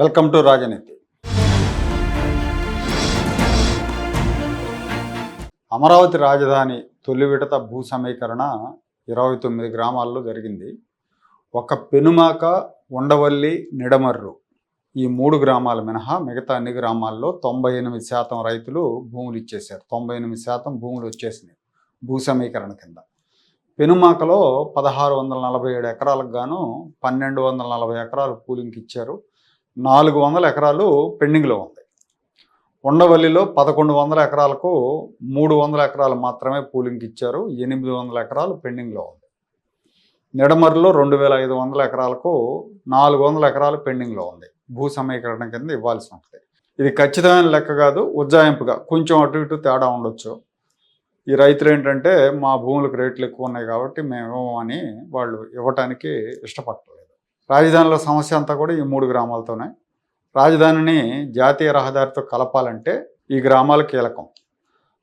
Welcome to రాజనీతి. అమరావతి రాజధాని తొలి విడత భూ సమీకరణ 29 గ్రామాల్లో జరిగింది. ఒక పెనుమాక, ఉండవల్లి, నిడమర్రు ఈ 3 గ్రామాలు మినహా మిగతా అన్ని గ్రామాల్లో 98% రైతులు భూములు ఇచ్చేశారు. 98% భూములు వచ్చేసినాయి భూ సమీకరణ కింద. పెనుమాకలో 1647 ఎకరాలకు గాను 1240 ఎకరాలు పూలింగ్కి ఇచ్చారు. 400 ఎకరాలు పెండింగ్లో ఉంది. ఉండవల్లిలో 1100 ఎకరాలకు 300 ఎకరాలు మాత్రమే పూలింగ్కి ఇచ్చారు. 800 ఎకరాలు పెండింగ్లో ఉంది. నిడమర్రులో 2500 ఎకరాలకు 400 ఎకరాలు పెండింగ్లో ఉంది. భూ సమీకరణ కింద ఇవ్వాల్సి ఉంటుంది. ఇది ఖచ్చితమైన లెక్క కాదు, ఉజ్జాయింపుగా కొంచెం అటు ఇటు తేడా ఉండొచ్చు. ఈ రైతులు ఏంటంటే మా భూములకు రేట్లు ఎక్కువ ఉన్నాయి కాబట్టి మేము అని వాళ్ళు ఇవ్వటానికి ఇష్టపడలేదు. రాజధానిలో సమస్య అంతా కూడా ఈ 3 గ్రామాలతోనే. రాజధానిని జాతీయ రహదారితో కలపాలంటే ఈ గ్రామాలు కీలకం.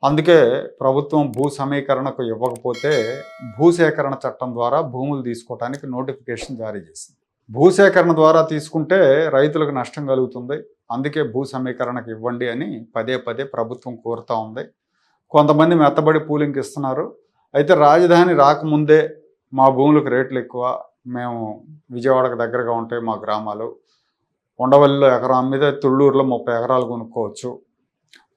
అందుకే ప్రభుత్వం భూ సమీకరణకు ఇవ్వకపోతే భూసేకరణ చట్టం ద్వారా భూములు తీసుకోవడానికి నోటిఫికేషన్ జారీ చేసింది. భూసేకరణ ద్వారా తీసుకుంటే రైతులకు నష్టం కలుగుతుంది. అందుకే భూ సమీకరణకు ఇవ్వండి అని పదే పదే ప్రభుత్వం కోరుతూ ఉంది. కొంతమంది మెత్తబడి పూలింగ్కి ఇస్తున్నారు. అయితే రాజధాని రాకముందే మా భూములకు రేట్లు ఎక్కువ, మేము విజయవాడకు దగ్గరగా ఉంటాయి మా గ్రామాలు, ఉండవల్లిలో ఎకరం మీద తుళ్ళూరులో 30 ఎకరాలు కొనుక్కోవచ్చు,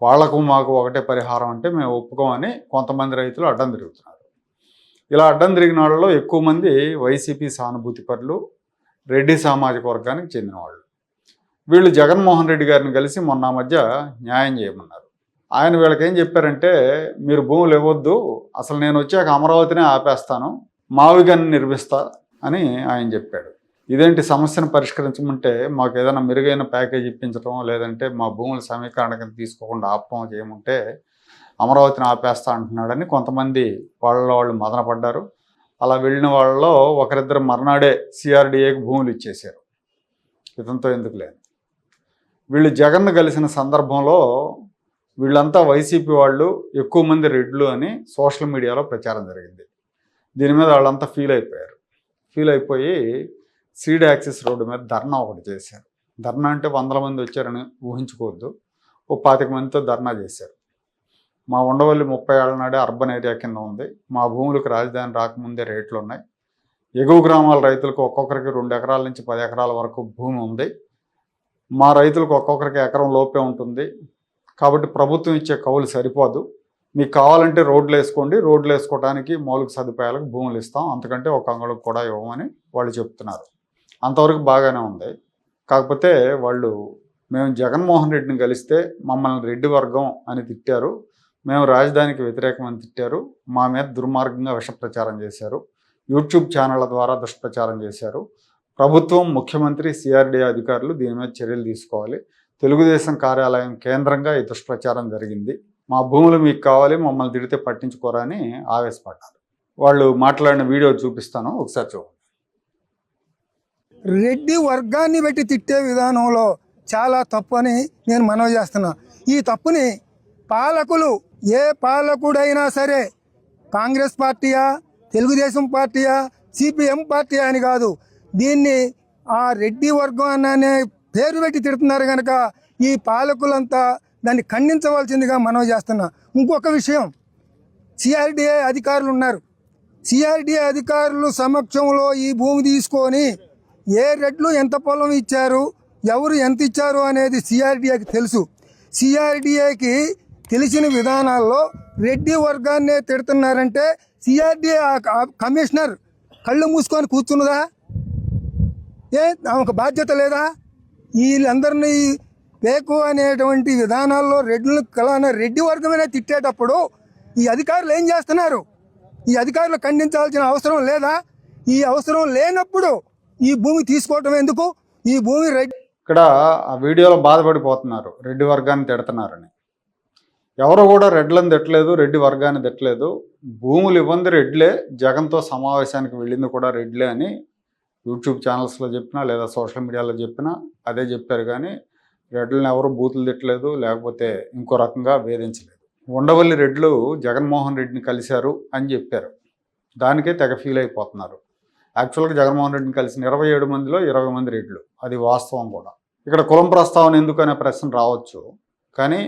వాళ్లకు మాకు ఒకటే పరిహారం అంటే మేము ఒప్పుకోమని కొంతమంది రైతులు అడ్డం తిరుగుతున్నారు. ఇలా అడ్డం తిరిగిన వాళ్ళలో ఎక్కువ మంది వైసీపీ సానుభూతి పరులు, రెడ్డి సామాజిక వర్గానికి చెందిన వాళ్ళు. వీళ్ళు జగన్మోహన్ రెడ్డి గారిని కలిసి మొన్న మధ్య న్యాయం చేయమన్నారు. ఆయన వీళ్ళకి ఏం చెప్పారంటే, మీరు భూములు ఇవ్వద్దు, అసలు నేను వచ్చాక అమరావతినే ఆపేస్తాను, మావిగాన్ని నిర్మిస్తా అని ఆయన చెప్పాడు. ఇదేంటి సమస్యను పరిష్కరించమంటే మాకు ఏదైనా మెరుగైన ప్యాకేజ్ ఇప్పించడం, లేదంటే మా భూముల సమీకరణకి తీసుకోకుండా ఆపడం చేయమంటే అమరావతిని ఆపేస్తా అంటున్నాడని కొంతమంది వాళ్ళు మదనపడ్డారు. అలా వెళ్ళిన వాళ్ళలో ఒకరిద్దరు మర్నాడే సిఆర్డీఏకి భూములు ఇచ్చేశారు. ఇదంతా ఎందుకు లేదు. వీళ్ళు జగన్ను కలిసిన సందర్భంలో వీళ్ళంతా వైసీపీ వాళ్ళు, ఎక్కువ మంది రెడ్లు అని సోషల్ మీడియాలో ప్రచారం జరిగింది. దీని మీద వాళ్ళంతా ఫీల్ అయిపోయి సీడ్ యాక్సిస్ రోడ్డు మీద ధర్నా ఒకటి చేశారు. ధర్నా అంటే 100 మంది వచ్చారని ఊహించుకోవద్దు. 25 మందితో ధర్నా చేశారు. మా ఉండవల్లి 30 ఏళ్ల నాడే అర్బన్ ఏరియా కింద ఉంది. మా భూములకు రాజధాని రాకముందే రేట్లు ఉన్నాయి. ఎగువ గ్రామాల రైతులకు ఒక్కొక్కరికి 2 ఎకరాల నుంచి 10 ఎకరాల వరకు భూమి ఉంది. మా రైతులకు ఒక్కొక్కరికి ఎకరం లోపే ఉంటుంది. కాబట్టి ప్రభుత్వం ఇచ్చే కౌలు సరిపోదు, మీకు కావాలంటే రోడ్లు వేసుకోండి, రోడ్లు వేసుకోవడానికి మౌలిక సదుపాయాలకు భూములు ఇస్తాం, అంతకంటే ఒక అంగుళం కూడా ఇవ్వమని వాళ్ళు చెప్తున్నారు. అంతవరకు బాగానే ఉంది. కాకపోతే వాళ్ళు మేము జగన్మోహన్ రెడ్డిని కలిస్తే మమ్మల్ని రెడ్డి వర్గం అని తిట్టారు, మేము రాజధానికి వ్యతిరేకమని తిట్టారు, మా మీద దుర్మార్గంగా విష ప్రచారం చేశారు, యూట్యూబ్ ఛానళ్ల ద్వారా దుష్ప్రచారం చేశారు. ప్రభుత్వం, ముఖ్యమంత్రి, సిఆర్డీఏ అధికారులు దీని మీద చర్యలు తీసుకోవాలి. తెలుగుదేశం కార్యాలయం కేంద్రంగా ఈ దుష్ప్రచారం జరిగింది. మా భూములు మీకు కావాలి, మమ్మల్ని తిడితే పట్టించుకోరా అని ఆవేశపడ్డారు. వాళ్ళు మాట్లాడిన వీడియో చూపిస్తాను, ఒకసారి చూడండి. రెడ్డి వర్గాన్ని పెట్టి తిట్టే విధానంలో చాలా తప్పు అని నేను మనవి చేస్తున్నా. ఈ తప్పుని పాలకులు, ఏ పాలకుడైనా సరే, కాంగ్రెస్ పార్టీయా, తెలుగుదేశం పార్టీయా, సిపిఎం పార్టీ అని కాదు, దీన్ని ఆ రెడ్డి వర్గం అనే పేరు పెట్టి తిడుతున్నారు కనుక ఈ పాలకులంతా దాన్ని ఖండించవలసిందిగా మనవి చేస్తున్నా. ఇంకొక విషయం, సిఆర్డీఏ అధికారులు ఉన్నారు. సిఆర్డీఏ అధికారులు సమక్షంలో ఈ భూమి తీసుకొని ఏ రెడ్లు ఎంత పొలం ఇచ్చారు, ఎవరు ఎంత ఇచ్చారు అనేది సిఆర్డీఏకి తెలుసు. సిఆర్డీఏకి తెలిసిన విధానాల్లో రెడ్డి వర్గాన్నే తిడుతున్నారంటే సిఆర్డీఏ కమిషనర్ కళ్ళు మూసుకొని కూర్చున్నదా? ఒక బాధ్యత లేదా? వీళ్ళందరినీ పేకు అనేటువంటి విధానాల్లో రెడ్డి వర్గమైనా తిట్టేటప్పుడు ఈ అధికారులు ఏం చేస్తున్నారు? ఈ అధికారులు ఖండించాల్సిన అవసరం లేదా? ఈ అవసరం లేనప్పుడు ఈ భూమి తీసుకోవటం ఎందుకు? ఈ భూమి ఇక్కడ ఆ వీడియోలో బాధపడిపోతున్నారు, రెడ్డి వర్గాన్ని తిడుతున్నారని. ఎవరు కూడా రెడ్లను తిట్టలేదు, రెడ్డి వర్గాన్ని తిట్టలేదు. భూములు ఇవ్వంది రెడ్లే, జగన్తో సమావేశానికి వెళ్ళింది కూడా రెడ్లే అని యూట్యూబ్ ఛానల్స్లో చెప్పినా లేదా సోషల్ మీడియాలో చెప్పినా అదే చెప్పారు. కానీ రెడ్లను ఎవరు బూతులు తిట్టలేదు, లేకపోతే ఇంకో రకంగా వేధించలేదు. ఉండవల్లి రెడ్లు జగన్మోహన్ రెడ్డిని కలిశారు అని చెప్పారు, దానికే తెగ ఫీల్ అయిపోతున్నారు. యాక్చువల్గా జగన్మోహన్ రెడ్డిని కలిసిన 27 మందిలో 20 మంది రెడ్లు, అది వాస్తవం కూడా. ఇక్కడ కులం ప్రస్తావన ఎందుకు అనే ప్రశ్న రావచ్చు. కానీ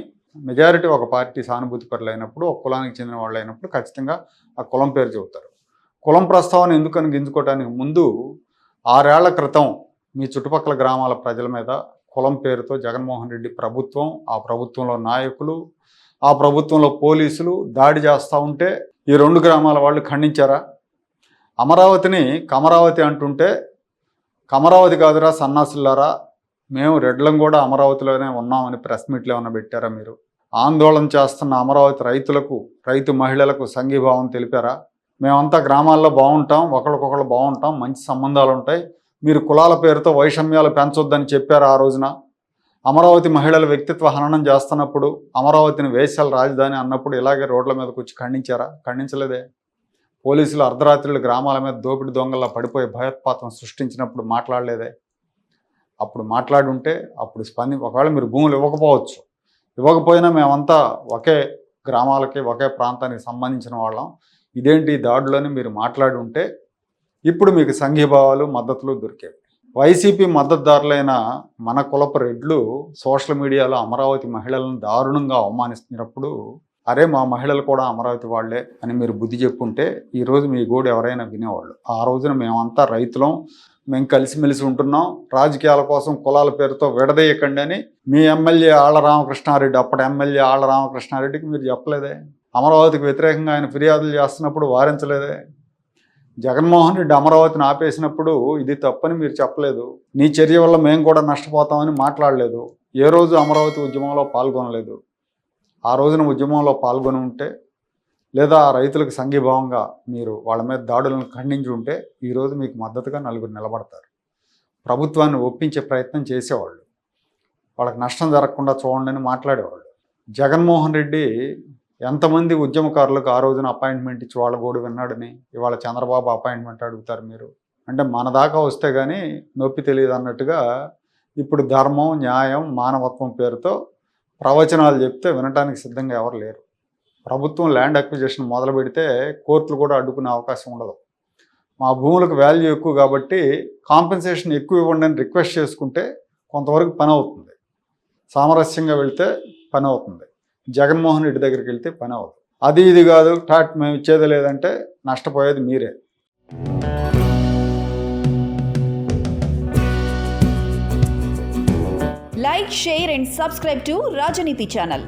మెజారిటీ ఒక పార్టీ సానుభూతి పరులు అయినప్పుడు, ఒక కులానికి చెందిన వాళ్ళు అయినప్పుడు ఖచ్చితంగా ఆ కులం పేరు చెబుతారు. కులం ప్రస్తావన ఎందుకని గింజుకోవడానికి ముందు 6 ఏళ్ల క్రితం మీ చుట్టుపక్కల గ్రామాల ప్రజల మీద కులం పేరుతో జగన్మోహన్ రెడ్డి ప్రభుత్వం, ఆ ప్రభుత్వంలో నాయకులు, ఆ ప్రభుత్వంలో పోలీసులు దాడి చేస్తూ ఉంటే ఈ 2 గ్రామాల వాళ్ళు ఖండించారా? అమరావతిని కమరావతి అంటుంటే కమరావతి కాదురా సన్నాసులారా, మేము రెడ్లం కూడా అమరావతిలోనే ఉన్నామని ప్రెస్ మీట్లు ఏమైనా పెట్టారా మీరు? ఆందోళన చేస్తున్న అమరావతి రైతులకు, రైతు మహిళలకు సంఘీభావం తెలిపారా? మేమంతా గ్రామాల్లో బాగుంటాం, ఒకరికొకరు బాగుంటాం, మంచి సంబంధాలు ఉంటాయి, మీరు కులాల పేరుతో వైషమ్యాలు పెంచొద్దని చెప్పారు ఆ రోజున? అమరావతి మహిళల వ్యక్తిత్వ హననం చేస్తున్నప్పుడు, అమరావతిని వేశ్యల రాజధాని అన్నప్పుడు ఇలాగే రోడ్ల మీదకి వచ్చి ఖండించారా? ఖండించలేదే. పోలీసులు అర్ధరాత్రులు గ్రామాల మీద దోపిడి దొంగల్లా పడిపోయి భయోత్పాతం సృష్టించినప్పుడు మాట్లాడలేదే. అప్పుడు మాట్లాడుంటే అప్పుడు ఒకవేళ మీరు భూములు ఇవ్వకపోవచ్చు, ఇవ్వకపోయినా మేమంతా ఒకే గ్రామాలకి ఒకే ప్రాంతానికి సంబంధించిన వాళ్ళం, ఇదేంటి దాడిలోని మీరు మాట్లాడి ఉంటే ఇప్పుడు మీకు సంఘీభావాలు మద్దతులు దొరికేవి. వైసీపీ మద్దతుదారులైన మన కులపు రెడ్లు సోషల్ మీడియాలో అమరావతి మహిళలను దారుణంగా అవమానిస్తున్నప్పుడు, అరే మా మహిళలు కూడా అమరావతి వాళ్లే అని మీరు బుద్ధి చెప్పుంటే ఈరోజు మీ గోడు ఎవరైనా వినేవాళ్ళు. ఆ రోజున మేమంతా రైతులం, మేము కలిసిమెలిసి ఉంటున్నాం, రాజకీయాల కోసం కులాల పేరుతో విడదీయకండి అని మీ ఎమ్మెల్యే ఆళ్ల రామకృష్ణారెడ్డి, అప్పటి ఎమ్మెల్యే ఆళ్ల రామకృష్ణారెడ్డికి మీరు చెప్పలేదే. అమరావతికి వ్యతిరేకంగా ఆయన ఫిర్యాదులు చేస్తున్నప్పుడు వారించలేదే. జగన్మోహన్ రెడ్డి అమరావతిని ఆపేసినప్పుడు ఇది తప్పని మీరు చెప్పలేదు. నీ చర్య వల్ల మేము కూడా నష్టపోతామని మాట్లాడలేదు. ఏ రోజు అమరావతి ఉద్యమంలో పాల్గొనలేదు. ఆ రోజున ఉద్యమంలో పాల్గొని ఉంటే, లేదా రైతులకు సంఘీభావంగా మీరు వాళ్ళ మీద దాడులను ఖండించి ఉంటే ఈరోజు మీకు మద్దతుగా నలుగురు నిలబడతారు. ప్రభుత్వాన్ని ఒప్పించే ప్రయత్నం చేసేవాళ్ళు, వాళ్ళకి నష్టం జరగకుండా చూడండి అని మాట్లాడేవాళ్ళు. జగన్మోహన్ రెడ్డి ఎంతమంది ఉద్యమకారులకు ఆ రోజున అపాయింట్మెంట్ ఇచ్చి వాళ్ళ గోడు విన్నాడని ఇవాళ చంద్రబాబు అపాయింట్మెంట్ అడుగుతారు మీరు? అంటే మన దాకా వస్తే కానీ నొప్పి తెలియదు అన్నట్టుగా ఇప్పుడు ధర్మం, న్యాయం, మానవత్వం పేరుతో ప్రవచనాలు చెప్తే వినడానికి సిద్ధంగా ఎవరు లేరు. ప్రభుత్వం ల్యాండ్ అక్విజిషన్ మొదలు పెడితే కోర్టులు కూడా అడ్డుకునే అవకాశం ఉండదు. మా భూములకు వాల్యూ ఎక్కువ కాబట్టి కాంపెన్సేషన్ ఎక్కువ ఇవ్వండి అని రిక్వెస్ట్ చేసుకుంటే కొంతవరకు పని అవుతుంది. సామరస్యంగా వెళ్తే పని అవుతుంది. జగన్మోహన్ రెడ్డి దగ్గరికి వెళ్తే పని అవుతుంది. అది ఇది కాదు, మేము ఇచ్చేది లేదంటే నష్టపోయేది మీరే. Like, share and subscribe to Rajaniti channel.